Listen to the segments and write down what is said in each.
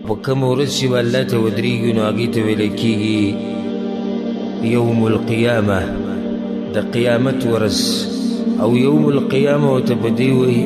په کومه ورځ چې به الله ته ودرېږي نو هغې ته ویلی کېږي یوم القیامه د قیامت ورځ او یوم القیامه ورته په دې وایي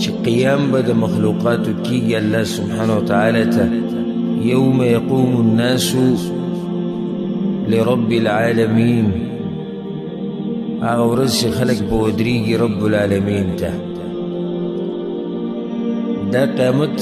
چې قیام به د مخلوقاتو کېږي الله سبحانه وتعالی ته یوم یقوم الناس لرب العالمین هغه ورځ چې خلک به ودرېږي رب العالمین ته دا قیامت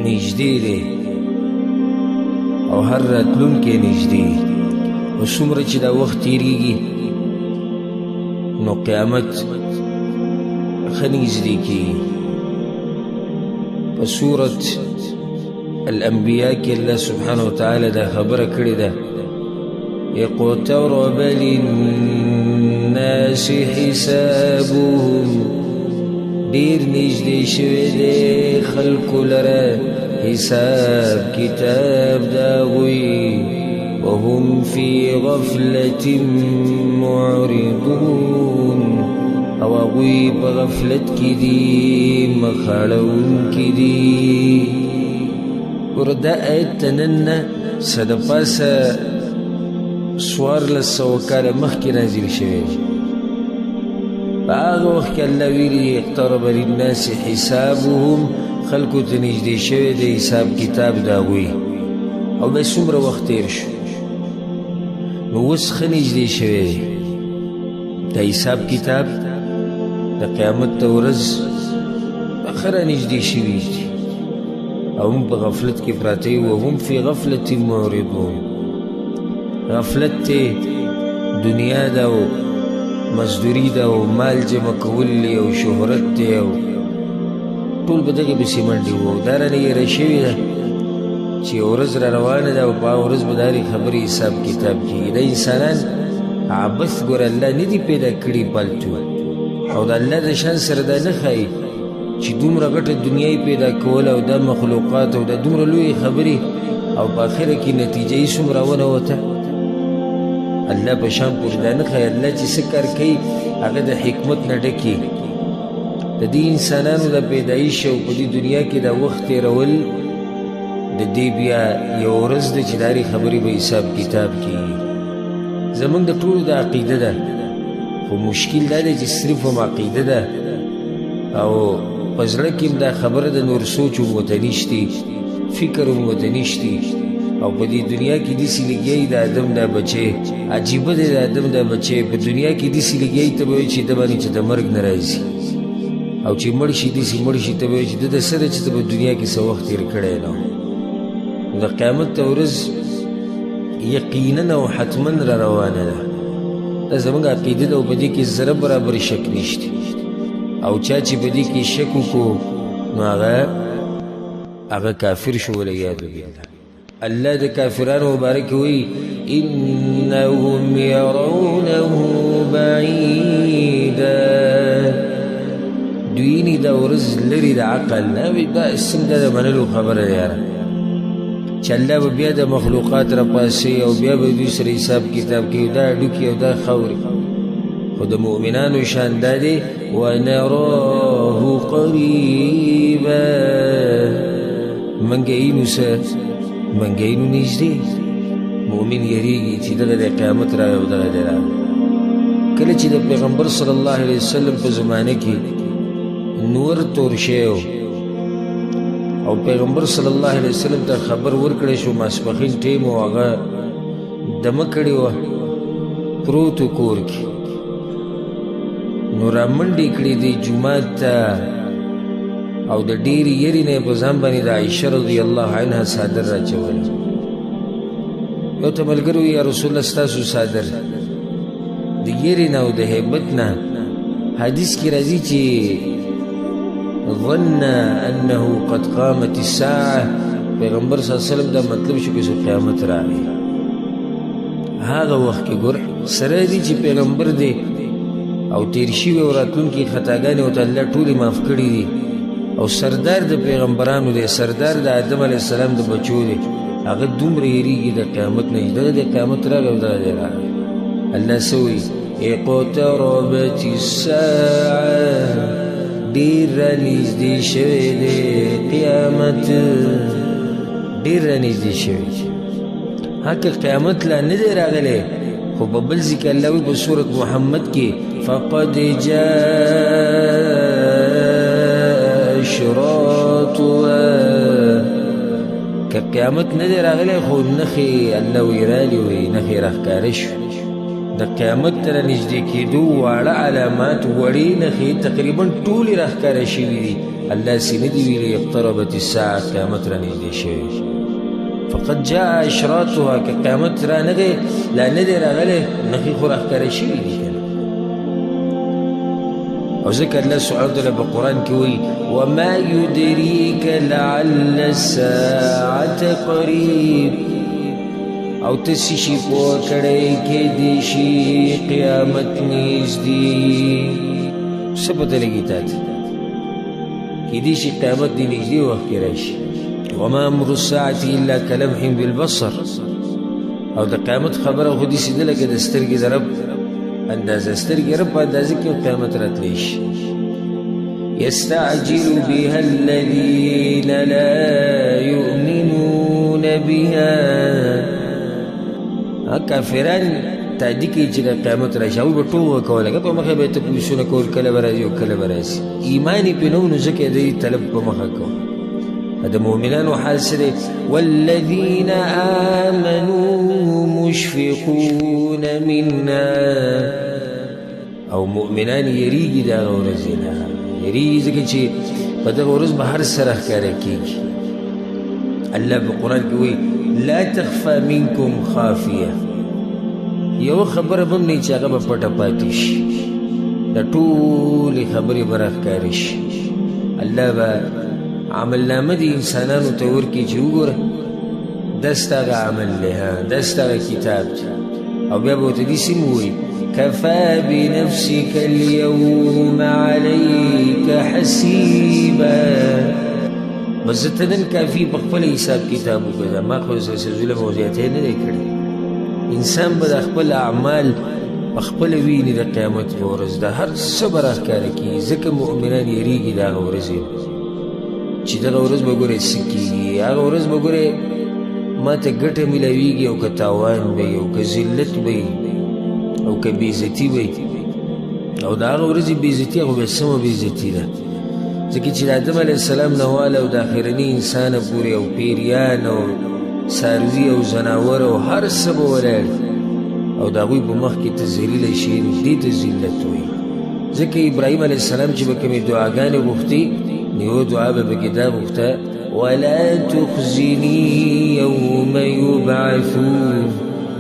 نږدې دی او هر راتلونکی نږدې او څومره چې دا وخت تېرېږي نو قیامت ښه نږدې کېږي په سورت الانبیاء کې الله سبحانه وتعالی دا خبره کړې ده اقترب للناس حسابهم ډېر نږدې شوی دی خلکو لره حساب کتاب د هغوی وهم فی غفلة معرضون او هغوی په غفلت کې دي مخ اړوونکي دي ګوره دا آیت ته نن نه څه د پاسه 1400 کاله مخکې نازل شوی دی په هغه وخت کې الله ویلي اقترب للناس حسابهم خلکو ته نږدې شوی دی حساب کتاب د هغوی او بیا څومره وخت تېر شو نو اوس ښه نږدې شوی دی د حساب کتاب د قیامت ته ورځ ښه رانږدې شوي دي او هم په غفلت کې پراته وي وهم فی غفلة معرضون غفلت ته دنیا ده او مزدوري ده او مال جمع کول دی او شهرت دی او ټول به دغې پسې منډې وو او دا رانه یېره شوې ده چې یوه ورځ را روانه ده او په هغه ورځ به د هرې خبرې حساب کتاب کېږي دا انسانان عبث ګوره الله نه دي پیدا کړي پالتو او د الله د شان سره دا نه ښایي چې دومره غټه دنیا یې پیدا کوله او دا مخلوقات او دا دومره لویې خبرې او په آخره کې نتیجه یې څومره ونوته الله په شان پورې دا نه ښایي الله چې څه کار کوي هغه د حکمت نه ډکي د دې انسانانو د پیدایش او په دې دنیا کې دا وخت تېرول د دې بیا یوه ورځ ده چې د هرې خبرې به حساب کتاب کېږي زموږ د ټولو د عقیده ده خو مشکل دا دی چې صرف هم عقیده ده او په زړه کې هم دا خبره د نور سوچ هم ورته نشتي فکر هم ورته نشتي او په دې دنیا کې داسې لګیایي د آدم دا بچی عجیبه دی د آدم دا بچی په دنیا کې داسې لګیایي ته به وایي چې ده باندې چې د مرګ نه راځي او چې مړ شي داسې مړ شي ته به وایي چې ده د څه ده چې ته په دنیا کې څه وخت تېر کړی نه د قیامت ته ورځ یقینا او حتما را روانه ده دا زموږ عقیده ده او په دې کې ذره برابر شک نشته او چا چې په دې کې شک وکړو نو هغه کافر شو والعیاذ بالله الله د کافرانو مبارک وی انهم يرونه بعیدا دوی نی دا ورځ لرې د عقل نه وي دا څنګه د منلو خبره ده یاره چې الله به بیا د مخلوقات راپاسي او بیا به دوی سره حساب کتاب کوي دا هډوکي او دا خاورې خو د مؤمنانو شان دا دی ونراه قریبا منګینو سه منګینو نږدې مؤمن یریږي چې دغه د قیامت راغی او دغه دی راغی کله چې د پیغمبر صلی الله علیه وسلم په زمانه کې نور تور شوی او پیغمبر صلی الله علیه وسلم ته خبر ورکړی شو ماسپښین ټیم و هغه دمه کړې وه پروت و کور کې نو رامنډې کړې دی جومات ته او د ډېرې یرې نه یې په ځان باندې د عایشه رضی الله عنها څادر راچولی یو ته ملګري وي یا رسول الله ستاسو څادر د یرې نه او د هیبت نه حدیث کې راځي چې ظن انه قد قامت الساعه پیغمبر صلی الله علیه وسلم دا مطلب شو چې قیامت راغی هغه وخت کې ګور سره دی چې پیغمبر دی او تیر شوي او راتلونکي خطاګانې ورته الله ټولې معاف کړي دي او سردار د پیغمبرانو دی سردار د آدم علیه السلام د بچو دی هغه دومره یریږي د قیامت نه دغه د قیامت راغی او دغه دی راغی الله څه وایي اقتربت الساعه ډیر رانږدې شوی دی قیامت ډیر رانږدې شوی حق قیامت لا نه دی راغلی خو په بل ځای کې الله وایي په سورت محمد کې فقد جاء اشراطها که قیامت نه دی راغلی خو نښې الله وایي راغلي وایي نښې راښکاره شوې د قیامت ته رانږدې کېدو واړه علامات وړې نښې تقریبا ټولې راښکاره شوي دي الله سې نه دي ویلي اقتربت الساعه قیامت رانږدې شوی فقد جاء اشراطها که قیامت رانغی لا نه دی راغلی نښې خو راښکاره شوي دي که او ځکه الله سبحانه وتعالی په قرآن کې وایي وما یدریک لعل الساعة قریب او ته څه شي پوه کړی کیدی شي قیامت نږدې څه پته لګي تا ته کیدی شي قیامت دې نږدې وخت کې راشي وما امر الساعة الا كلمح بالبصر او د قیامت خبره خو داسې ده لکه د سترګې د رب اندازه سترګې رب په اندازه کې قیامت راتلی شي يستعجل بها الذين لا يؤمنون بها کافران تعدي کوي چې د قیامت راشي هغوی به ټوغه کوله که په مخه به یې تپوسونه کول کله به راځي او کله به راځي ایمان یې پرې نه و نو ځکه یې د طلب په مخه کو د مؤمنانو حال څه دی والذین آمنوا مشفقون منا او مؤمنان یریږي د هغه ورځې نه یریږي ځکه چې په دغه ورځ به هر څه راښکاره کېږي الله په قرآن کې وایي لا تخفى منکم خافیه یو خبره به هم نه چې هغه به پټه پاتې شي د ټولې خبرې به راښکاره شي الله به عملنامه د انسانانو ته ورکړي چې وګوره دا ستا هغه عمل دی دا ستا هغه کتاب دی او بیا به ورته داسې هم ووایي کفا بنفسک اليوم علیک حسیبا بس زه ته نن کافي په خپله حساب کتاب وکړه ما خو ظلم او زیاتی نه دی کړی انسان به د خپل اعمال په خپله ویني د قیامت په ورځ د هر څه به راښکاره کېږي ځکه مؤمنان یېرېږي د هغه ورځې چې دغه ورځ به ګورې څه کېږي هغه ورځ به ګورې ما ته ګټه میلاویږي او که تاوان به وي او که ذلت به وي او که بېعزتي به وي او د هغه ورځې بېعزتي هغه بیا سمه بېعزتي ده ځکه چې د آدم علیه السلام نه واله او د آخرني انسانه پورې او پیریان او څاروي او ځناور او هر څه به ولاړ او د هغوی په مخ کې ته ذلیله شي نو دې ته ذلت وایي ځکه ابراهیم علیه السلام چې به کومې دعاګانې غوښتې نو یوه دعا به پکې دا غوښته ولا تخزني يوم يبعثون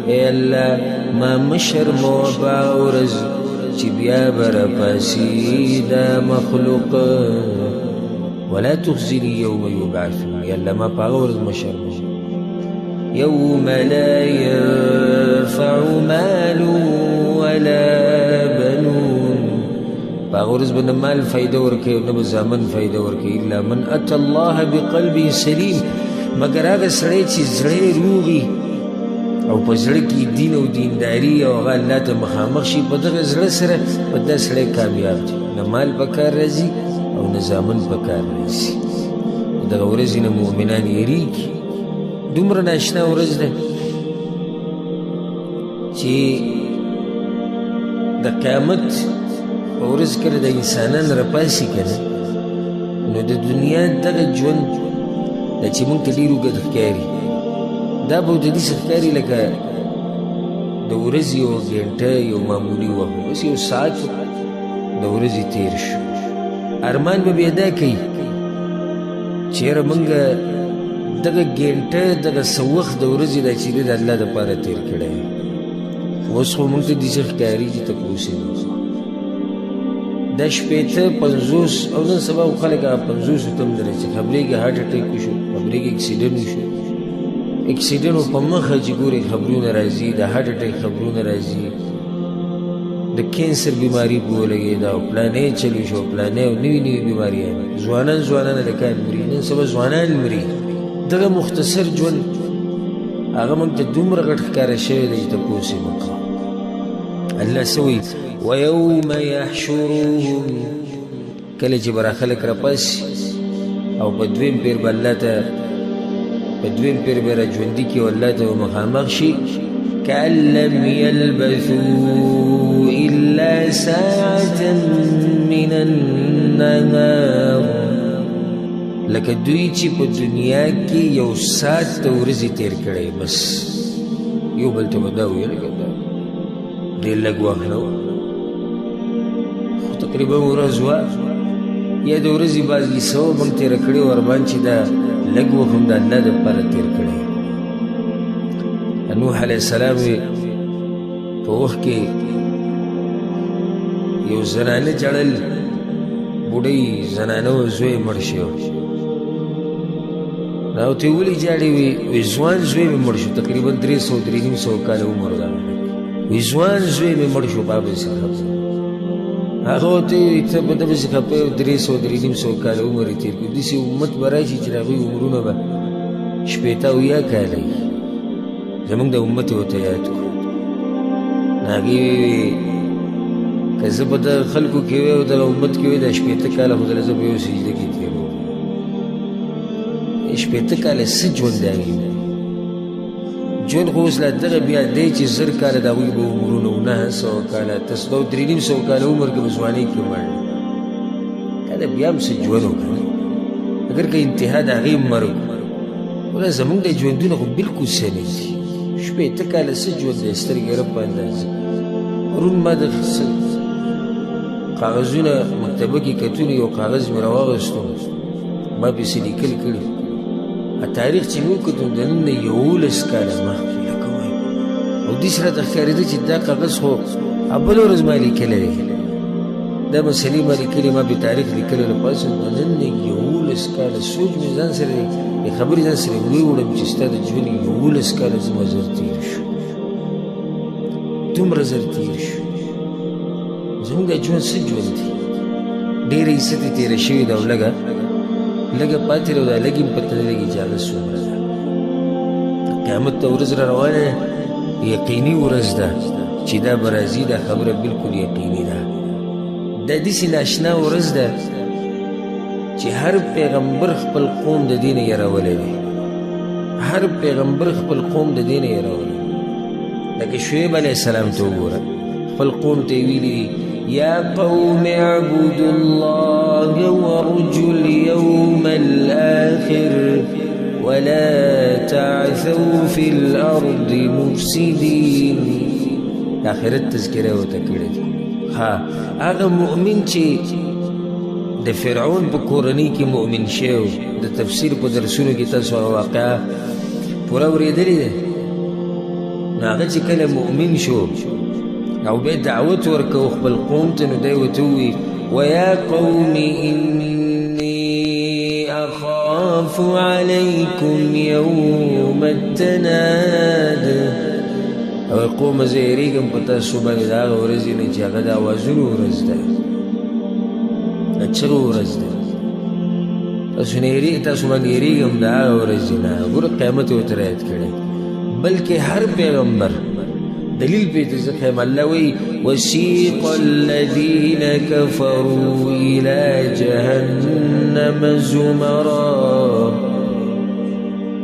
ای الله ما مشرموه په هغه ورځ چې بیا به راپاسي دا مخلوق ولا تخزني يوم يبعثون یا الله ما په هغه ورځ مشرموه يوم لا ينفع مال ولا بنون په هغه ورځ به نه مال فایده ورکوي او نه به زامن فایده ورکوي الا من اتى الله بقلب سلیم مګر هغه سړی چې زړی روغي او په زړه کې دین او دینداري او هغه الله ته مخامخ شي په دغه زړه سره په دا سړی کامیاب دی نه مال په کار راځي او نه زامن په کار راځي دغه ورځې نه مؤمنان یېرېږي دومره ناشنا ورځ ده چې د قیامت په ورځ کله د انسانان راپاسي که نه نو د دنیا دغه ژوند دا چې موږ ته ډېر اوږد ښکاري دا به ورته داسې ښکاري لکه د ورځې یوه ګنټه یو معمولي وخت بس یو ساعت د ورځې تېر شو ارمان به بیا دا کوي چې یاره موږ دغه ګنټه دغه څه وخت د ورځې دا چې دی د الله دپاره تېر کړی اوس خو موږ ته داسې ښکاري چې تپوس یې دا شپېته پنځوس او نن سبا خو خلک هغه پنځوسو ته هم نه رسي خبرېږي هارټ اټیک وشو خبرېږي اکسیډنټ وشو اکسیډنټ په مخه چې ګورې خبرونه راځي د هارټ اټیک خبرونه راځي د کینسر بیماري په ولګېده او پلانې چلو شو پلانې او نوي نوي بیماریان ځوانان هلکان مري نن سبا ځوانان مري دغه مختصر ژوند هغه موږ ته دومره غټ ښکاره شوی دی چې تپوس یې مه کوه الله څه وایي ویوم یحشرهم کله چې به را خلک راپاسي او په دویم پیر به الله ته په دویم پیر به را ژوندي کړي او الله ته به مخامخ شي كأن لم يلبثوا إلا ساعة من النهار لکه دوی چې په دنیا کې یو ساعت د ورځې تېر کړی بس یو بل ته به دا ویل ډېر لږ وخت نه و خو تقریبا ورځ وه یا د ورځې بعض حصه به موږ تېره کړې وه ورباندې چې دا لږ وخت هم د الله دپاره تېر کړی نوح علیه السلام په وخت کې یو زنانه جړل بوډۍ زنانه و زوی مړ شي نو ته ولې جاړې وي ځوان زوی مې مړ شو تقریبا 300 کاله عمر ده وي ځوان زوی مې مړ شو بابا یې څخه هغه ته په دغه څخه په 300 کاله عمر یې تېر کړ داسې امت به راشي چې د هغوی عمرونه به شپېته اویا کاله وي زمونږ د امت یې ورته یاد کړو هغې ویې که زه په دغه خلکو کې وی او دغه امت کې وی دا شپېته کاله خو دله زه په یو سجده کې تېروم شپېته کاله څه ژوند دی هغې ژوند خو اوس لا دغه بیا دی چې 1000 کاله د هغوی به عمرونه و 900 کاله 350 کاله عمر کې به ځوانۍ کې مړ دا د بیا هم څه ژوند وکړه اگر که انتها د هغې مرګ ولا زمونږ د ژوندونه خو بلکل څه نه دي شپېته کاله څه ژوند دی سترګې رب په اندازه پرون ما د کاغذونه مکتبه کې کتلي یو کاغذ مې راواغېستو ما پسې لیکل کړي تاریخ چې مې وکتو د نن نه 11 کاله مخکې لکه وایي او داسې راته ښکارېده چې دا کاغذ خو بله ورځ ما لیکلی دی دا مسلې ما لیکلې ما بې تاریخ لیکلی له پاسه د نن نه 11 کاله سوچ مې ځان سره د خبرې ځان سره ووړم چې ستا د ژوند 11 کاله زما زر تېر شو دومره زر تېر شو زموږ د ژوند څه ژوند دی ډېره حصه ترې تېره شوې ده او لږه پاتې ده او دا لږ هم پته نه لګي چې هغه څومره ده قیامت ته ورځ را روانه ده یقیني ورځ ده چې دا به راځي دا خبره بلکل یقیني ده دا داسې ناشنا ورځ ده چې هر پیغمبر خپل قوم د دې نه یرولی دی هر پیغمبر خپل قوم د دې نه یرولی لکه شعیب علیه السلام ته وګوره خپل قوم ته یې ویلي دي یا قوم اعبدوا الله وارجوا اليوم الآخر ولا تعثوا في الأرض مفسدين آخرت تذکره ورته کړې ده هغه مؤمن چې د فرعون په کورنۍ کې مؤمن شوی د تفسیر په درسونو کې تاسو هغه واقعه پوره اورېدلې ده نو هغه چې کله مؤمن شو او بیا دعوت ورکوه خپل قوم ته نو دی ورته ووایي ویا قوم انی اخاف علیکم یوم التناد او قومه زه یېرېږم په تاسو باندې د هغه ورځې نه چې هغه د اوازونو ورځ ده د چغو ورځ ده تاسو باندې یېرېږم د هغه ورځې نه ګوره قیامت یې ورته رعایت کړی بلکې هر پیغمبر دلیل پې ته زه ښیم الله وایي وسیق الذین کفروا إلی جهنم زمرا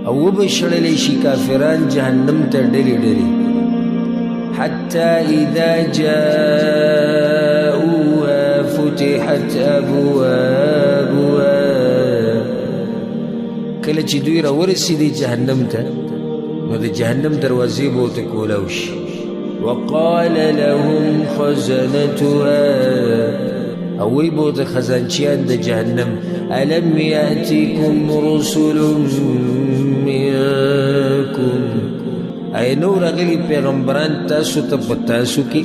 او وبشړلی شي کافران جهنم ته ډلې ډلې حتى إذا جاءوها فتحت أبوابها کله چې دوی راورسېدې جهنم ته نو د جهنم دروازې به ورته کولاو شي وقال لهم خزنتها او وی به ورته خزانچیان د جهنم ألم يأتكم رسل منكم ای نو راغلي پیغمبران تاسو ته په تاسو کې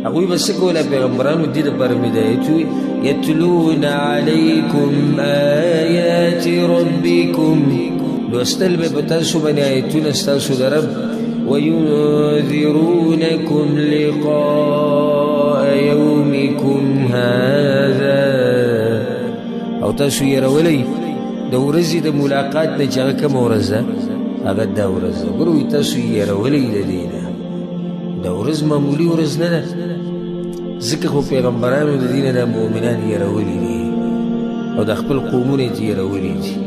هغوی به څه کوله پیغمبرانو دې دپاره مې هدایت وي یتلون علیکم آیات ربکم لوستل به په تاسو باندې آیتونه ستاسو د رب وینذرونکم لقاء یومکم هذا او تاسو یېرولی د ورځې د ملاقات نه چې هغه کومه ورځ ده هغه دا ورځ ده ګوره وایي تاسو یېرولی د دې نه دا ورځ معمولي ورځ نه ده ځکه خو پیغمبرانو د دې نه دا مؤمنان یېرولي دي او د خپل قومونه یې تېرولي دي